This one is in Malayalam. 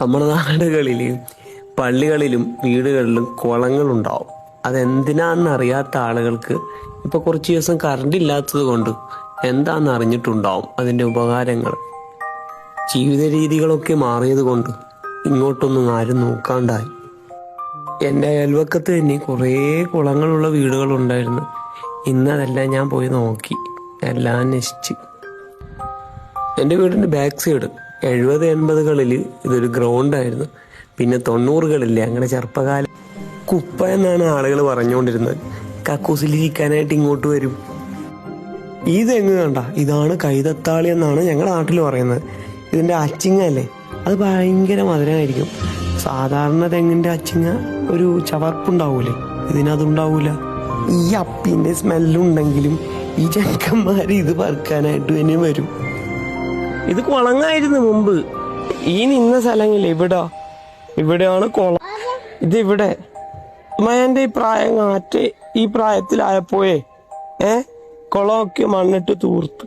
നമ്മുടെ നാടുകളിൽ പള്ളികളിലും വീടുകളിലും കുളങ്ങളുണ്ടാവും. അതെന്തിനാന്ന് അറിയാത്ത ആളുകൾക്ക് ഇപ്പൊ കുറച്ച് ദിവസം കറണ്ട് ഇല്ലാത്തത് കൊണ്ട് എന്താന്ന് അറിഞ്ഞിട്ടുണ്ടാവും അതിന്റെ ഉപകാരങ്ങൾ. ജീവിത രീതികളൊക്കെ മാറിയത് കൊണ്ട് ഇങ്ങോട്ടൊന്നും ആരും നോക്കാണ്ടായി. എൻ്റെ അയൽവക്കത്ത് തന്നെ കുറേ കുളങ്ങളുള്ള വീടുകളുണ്ടായിരുന്നു. ഇന്നതെല്ലാം ഞാൻ പോയി നോക്കി, എല്ലാം നശിച്ച്. എൻ്റെ വീടിൻ്റെ ബാക്ക് സൈഡ് 70-80കളിൽ ഇതൊരു ഗ്രൗണ്ടായിരുന്നു. പിന്നെ 90കളില്ലേ അങ്ങനെ ചെറുപ്പകാലം കുപ്പ എന്നാണ് ആളുകൾ പറഞ്ഞുകൊണ്ടിരുന്നത്. കക്കൂസിലിരിക്കാനായിട്ട് ഇങ്ങോട്ട് വരും. ഈ തെങ്ങ് കണ്ട, ഇതാണ് കൈതത്താളി എന്നാണ് ഞങ്ങളുടെ നാട്ടിൽ പറയുന്നത്. ഇതിൻ്റെ അച്ചിങ്ങ അല്ലേ, അത് ഭയങ്കര മധുരമായിരിക്കും. സാധാരണ തെങ്ങിൻ്റെ അച്ചിങ്ങ ഒരു ചവർപ്പുണ്ടാവൂലേ, ഇതിനതുണ്ടാവൂല. ഈ അപ്പിൻ്റെ സ്മെല്ലുണ്ടെങ്കിലും ഈ ചെക്കന്മാർ ഇത് പറിക്കാനായിട്ട് തന്നെ വരും. ഇത് കുളങ്ങായിരുന്നു മുമ്പ്. ഈ നിന്ന സ്ഥലങ്ങളില്ലേ, ഇവിടെയാണ് കുളം. ഇതിവിടെ എൻ്റെ ഈ പ്രായം കാറ്റ് ഈ പ്രായത്തിലായപ്പോയേ കുളമൊക്കെ മണ്ണിട്ട് തൂർത്ത്.